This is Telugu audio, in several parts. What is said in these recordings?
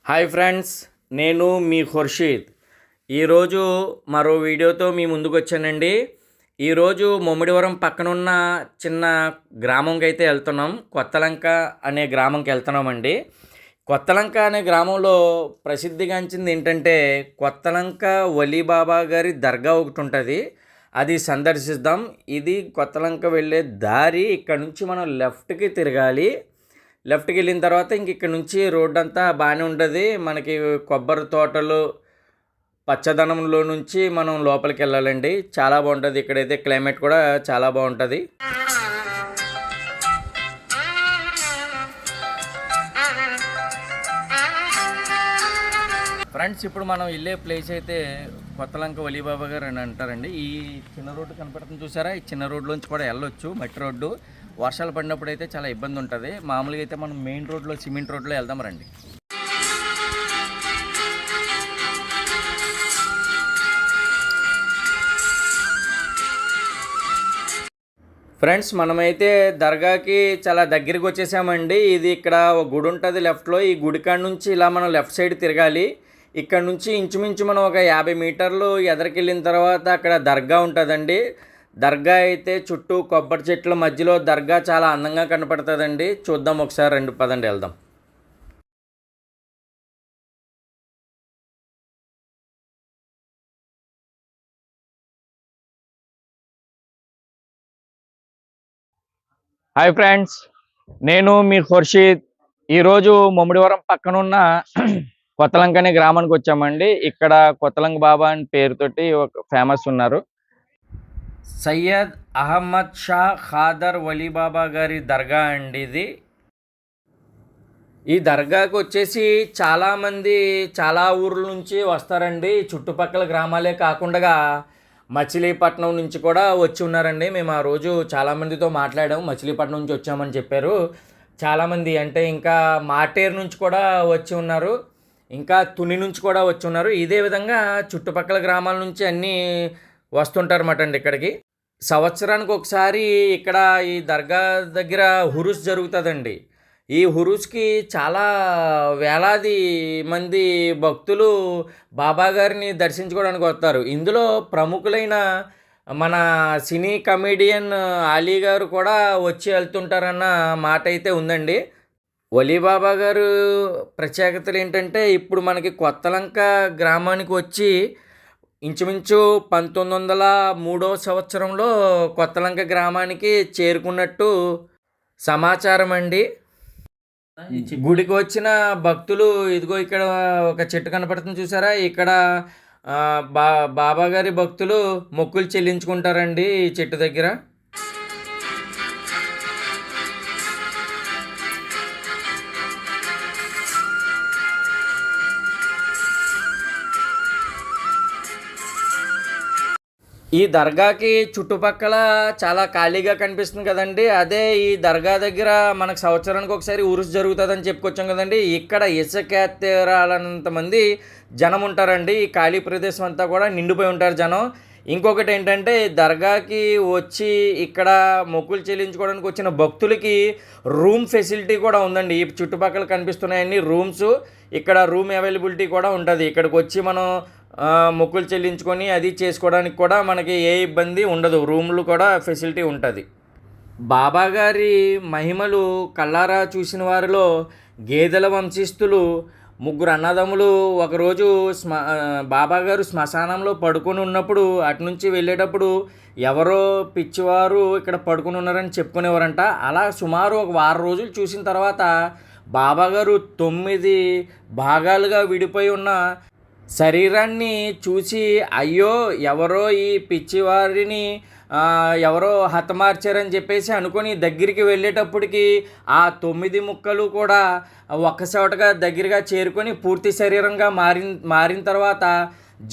హాయ్ ఫ్రెండ్స్, నేను మీ ఖుర్షీద్. ఈరోజు మరో వీడియోతో మీ ముందుకు వచ్చానండి. ఈరోజు ముమ్మిడివరం పక్కనున్న చిన్న గ్రామంకి అయితే వెళ్తున్నాం. కొత్తలంక అనే గ్రామంకి వెళ్తున్నామండి. కొత్తలంక అనే గ్రామంలో ప్రసిద్ధిగాంచింది ఏంటంటే కొత్తలంక వలీబాబా గారి దర్గా ఒకటి ఉంటుంది. అది సందర్శిద్దాం. ఇది కొత్తలంక వెళ్ళే దారి. ఇక్కడ నుంచి మనం లెఫ్ట్కి తిరగాలి. లెఫ్ట్కి వెళ్ళిన తర్వాత ఇంక ఇక్కడ నుంచి రోడ్ అంతా బాగానే ఉంటుంది. మనకి కొబ్బరి తోటలు పచ్చదనంలో నుంచి మనం లోపలికి వెళ్ళాలండి. చాలా బాగుంటుంది. ఇక్కడైతే క్లైమేట్ కూడా చాలా బాగుంటుంది. ఫ్రెండ్స్, ఇప్పుడు మనం వెళ్ళే ప్లేస్ అయితే కొత్తలంక వలీబాబా గారు అని అంటారండి. ఈ చిన్న రోడ్డు కనపడుతుంది చూసారా? ఈ చిన్న రోడ్లోంచి కూడా వెళ్ళొచ్చు. మట్టి రోడ్డు. వర్షాలు పడినప్పుడు అయితే చాలా ఇబ్బంది ఉంటుంది. మామూలుగా అయితే మనం మెయిన్ రోడ్లో సిమెంట్ రోడ్లో వెళ్దాం రండి. ఫ్రెండ్స్, మనమైతే దర్గాకి చాలా దగ్గరికి వచ్చేసామండి. ఇది ఇక్కడ ఒక గుడి ఉంటుంది లెఫ్ట్లో. ఈ గుడి కాడ నుంచి ఇలా మనం లెఫ్ట్ సైడ్ తిరగాలి. ఇక్కడ నుంచి ఇంచుమించు మనం ఒక 50 మీటర్లు ఎదరికెళ్ళిన తర్వాత అక్కడ దర్గా ఉంటుందండి. దర్గా అయితే చుట్టూ కొబ్బరి చెట్ల మధ్యలో దర్గా చాలా అందంగా కనపడుతుందండి. చూద్దాం ఒకసారి, రెండు పదండి వెళ్దాం. హాయ్ ఫ్రెండ్స్, నేను మీ ఖుర్షీద్. ఈరోజు ముమ్మిడివరం పక్కనున్న కొత్తలంక అనే గ్రామానికి వచ్చామండి. ఇక్కడ కొత్తలంక బాబా అని పేరుతోటి ఒక ఫేమస్ ఉన్నారు. సయ్యద్ అహ్మద్ షా ఖాదర్ వలీబాబా గారి దర్గా అండి ఇది. ఈ దర్గాకు వచ్చేసి చాలామంది చాలా ఊర్ల నుంచి వస్తారండి. చుట్టుపక్కల గ్రామాలే కాకుండా మచిలీపట్నం నుంచి కూడా వచ్చి ఉన్నారండి. మేము ఆ రోజు చాలామందితో మాట్లాడాము. మచిలీపట్నం నుంచి వచ్చామని చెప్పారు చాలామంది. అంటే ఇంకా మాటేరు నుంచి కూడా వచ్చి ఉన్నారు, ఇంకా తుని నుంచి కూడా వచ్చి ఉన్నారు. ఇదే విధంగా చుట్టుపక్కల గ్రామాల నుంచి అన్నీ వస్తుంటారన్నమాట అండి ఇక్కడికి. సంవత్సరానికి ఒకసారి ఇక్కడ ఈ దర్గా దగ్గర హురూస్ జరుగుతుందండి. ఈ హురూస్కి చాలా వేలాది మంది భక్తులు బాబా గారిని దర్శించుకోవడానికి వస్తారు. ఇందులో ప్రముఖులైన మన సినీ కమెడియన్ అలీ గారు కూడా వచ్చి వెళ్తుంటారన్న మాట అయితే ఉందండి. వలీబాబా గారు ప్రత్యేకతలు ఏంటంటే ఇప్పుడు మనకి కొత్తలంక గ్రామానికి వచ్చి ఇంచుమించు 1903 సంవత్సరంలో కొత్తలంక గ్రామానికి చేరుకున్నట్టు సమాచారం అండి. గుడికి వచ్చిన భక్తులు ఇదిగో ఇక్కడ ఒక చెట్టు కనపడుతుంది చూసారా? ఇక్కడ బాబా గారి భక్తులు మొక్కులు చెల్లించుకుంటారండి ఈ చెట్టు దగ్గర. ఈ దర్గాకి చుట్టుపక్కల చాలా ఖాళీగా కనిపిస్తుంది కదండి. అదే ఈ దర్గా దగ్గర మనకు సంవత్సరానికి ఒకసారి ఉరుసు జరుగుతుందని చెప్పుకొచ్చాం కదండి. ఇక్కడ ఇసుకెత్తరాలన్నంత మంది జనం ఉంటారండి. ఈ ఖాళీ ప్రదేశం అంతా కూడా నిండిపోయి ఉంటారు జనం. ఇంకొకటి ఏంటంటే దర్గాకి వచ్చి ఇక్కడ మొక్కులు చెల్లించుకోవడానికి వచ్చిన భక్తులకి రూమ్ ఫెసిలిటీ కూడా ఉందండి. ఈ చుట్టుపక్కల కనిపిస్తున్నాయన్ని రూమ్స్. ఇక్కడ రూమ్ అవైలబిలిటీ కూడా ఉంటుంది. ఇక్కడికి వచ్చి మనం మొక్కులు చెల్లించుకొని అది చేసుకోవడానికి కూడా మనకి ఏ ఇబ్బంది ఉండదు. రూమ్లు కూడా ఫెసిలిటీ ఉంటుంది. బాబా గారి మహిమలు కళ్ళారా చూసిన వారిలో గేదెల వంశస్థులు ముగ్గురు అన్నదమ్ములు ఒకరోజు బాబాగారు శ్మశానంలో పడుకొని ఉన్నప్పుడు అటు నుంచి వెళ్ళేటప్పుడు ఎవరో పిచ్చివారు ఇక్కడ పడుకుని ఉన్నారని చెప్పుకునేవారంట. అలా సుమారు ఒక వారం రోజులు చూసిన తర్వాత బాబాగారు 9 భాగాలుగా విడిపోయి ఉన్న శరీరాన్ని చూసి అయ్యో ఎవరో ఈ పిచ్చివారిని ఎవరో హతమార్చారని చెప్పేసి అనుకొని దగ్గరికి వెళ్ళేటప్పటికి ఆ 9 ముక్కలు కూడా ఒక్కచోటగా దగ్గరగా చేరుకొని పూర్తి శరీరంగా మారిన తర్వాత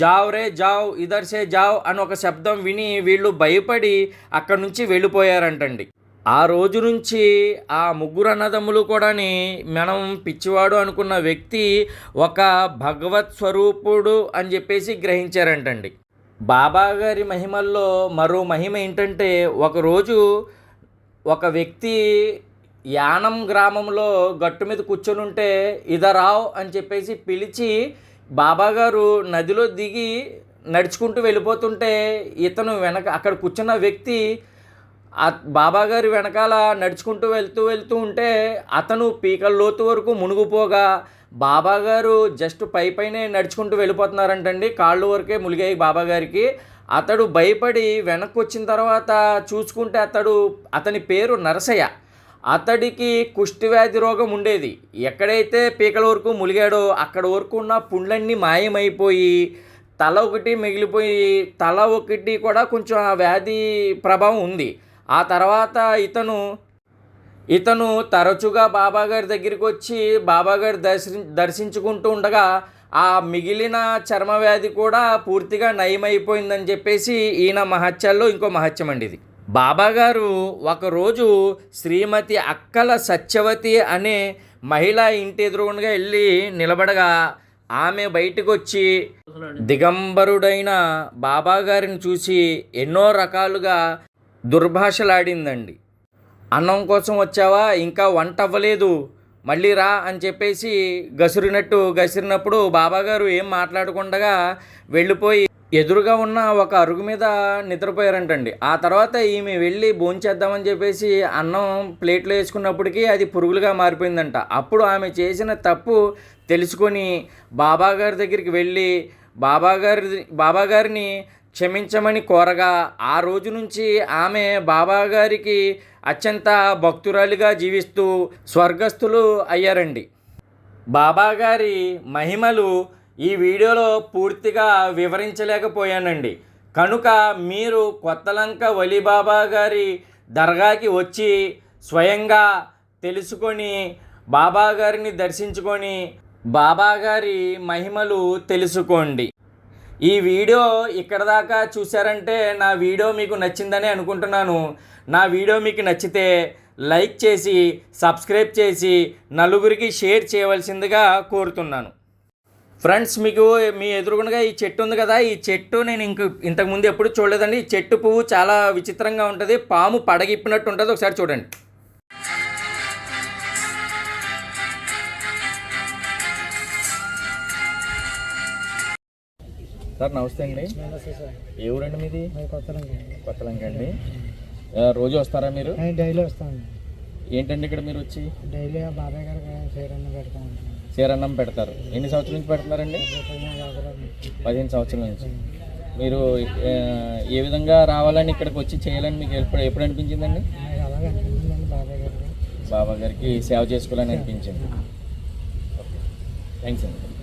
జావ్ రే జావ్ ఇదర్ సే జావ్ అని ఒక శబ్దం విని వీళ్ళు భయపడి అక్కడి నుంచి వెళ్ళిపోయారంటండి. ఆ రోజు నుంచి ఆ ముగ్గురు అన్నదమ్ములు కూడాని మనం పిచ్చివాడు అనుకున్న వ్యక్తి ఒక భగవత్ స్వరూపుడు అని చెప్పేసి గ్రహించారంటండి. బాబా గారి మహిమల్లో మరో మహిమ ఏంటంటే ఒకరోజు ఒక వ్యక్తి యానం గ్రామంలో గట్టు మీద కూర్చొని ఉంటే ఇదరావ్ అని చెప్పేసి పిలిచి బాబాగారు నదిలో దిగి నడుచుకుంటూ వెళ్ళిపోతుంటే ఇతను వెనక అక్కడ కూర్చున్న వ్యక్తి ఆ బాబాగారి వెనకాల నడుచుకుంటూ వెళ్తూ ఉంటే అతను పీకల లోతు వరకు మునిగిపోగా బాబాగారు జస్ట్ పైనే నడుచుకుంటూ వెళ్ళిపోతున్నారంటండి. కాళ్ళు వరకే మునిగాయి బాబాగారికి. అతడు భయపడి వెనక్కి వచ్చిన తర్వాత చూసుకుంటే అతని పేరు నరసయ్య. అతడికి కుష్ఠవ్యాధి రోగం ఉండేది. ఎక్కడైతే పీకల వరకు ములిగాడో అక్కడ వరకు ఉన్న పుండ్లన్నీ మాయమైపోయి తల ఒకటి మిగిలిపోయి తల ఒకటి కూడా కొంచెం ఆ వ్యాధి ప్రభావం ఉంది. ఆ తర్వాత ఇతను తరచుగా బాబాగారి దగ్గరికి వచ్చి బాబాగారి దర్శించుకుంటూ ఉండగా ఆ మిగిలిన చర్మ వ్యాధి కూడా పూర్తిగా నయమైపోయిందని చెప్పేసి ఈయన మహత్యాల్లో ఇంకో మహత్యం అండి ఇది. బాబాగారు ఒకరోజు శ్రీమతి అక్కల సత్యవతి అనే మహిళ ఇంటి ఎదురుగుండగా వెళ్ళి నిలబడగా ఆమె బయటకు వచ్చి దిగంబరుడైన బాబాగారిని చూసి ఎన్నో రకాలుగా దుర్భాషలాడిందండి. అన్నం కోసం వచ్చావా, ఇంకా వంట అవ్వలేదు, మళ్ళీ రా అని చెప్పేసి గసిరినప్పుడు బాబాగారు ఏం మాట్లాడకుండా వెళ్ళిపోయి ఎదురుగా ఉన్న ఒక అరుగు మీద నిద్రపోయారంటండి. ఆ తర్వాత ఈమె వెళ్ళి భోంచేద్దామని చెప్పేసి అన్నం ప్లేట్లో వేసుకున్నప్పటికీ అది పురుగులుగా మారిపోయిందంట. అప్పుడు ఆమె చేసిన తప్పు తెలుసుకొని బాబాగారి దగ్గరికి వెళ్ళి బాబాగారిని క్షమించమని కోరగా ఆ రోజు నుంచి ఆమె బాబాగారికి అత్యంత భక్తురాలిగా జీవిస్తూ స్వర్గస్థులు అయ్యారండి. బాబాగారి మహిమలు ఈ వీడియోలో పూర్తిగా వివరించలేకపోయానండి. కనుక మీరు కొత్తలంక వలిబాబా గారి దర్గాకి వచ్చి స్వయంగా తెలుసుకొని బాబాగారిని దర్శించుకొని బాబాగారి మహిమలు తెలుసుకోండి. ఈ వీడియో ఇక్కడ దాకా చూసారంటే నా వీడియో మీకు నచ్చిందని అనుకుంటున్నాను. నా వీడియో మీకు నచ్చితే లైక్ చేసి సబ్స్క్రైబ్ చేసి నలుగురికి షేర్ చేయవలసిందిగా కోరుతున్నాను. ఫ్రెండ్స్, మీకు మీ ఎదురుగుండగా ఈ చెట్టు ఉంది కదా, ఈ చెట్టు నేను ఇంతకుముందు ఎప్పుడు చూడలేదండి. ఈ చెట్టు పువ్వు చాలా విచిత్రంగా ఉంటుంది, పాము పడగిప్పినట్టు ఉంటుంది. ఒకసారి చూడండి. సార్ నమస్తే అండి. ఏ ఊరండి మీది? కొత్తలంక అండి. రోజు వస్తారా మీరు? డైలీ వస్తాను. ఏంటండి ఇక్కడ మీరు వచ్చి? డైలీ బాబాయ్ గారికి సేరన్నం పెడతాను. సేరన్నం పెడతారు. ఎన్ని సంవత్సరాల నుంచి పెడుతున్నారండి? 15 సంవత్సరాల నుంచి. మీరు ఏ విధంగా రావాలని ఇక్కడికి వచ్చి చేయాలని మీకు ఎప్పుడు అనిపించిందండి? అలాగే అనిపించిందండి. బాబాయ్ గారికి సేవ చేసుకోవాలని అనిపించింది. థ్యాంక్స్ అండి.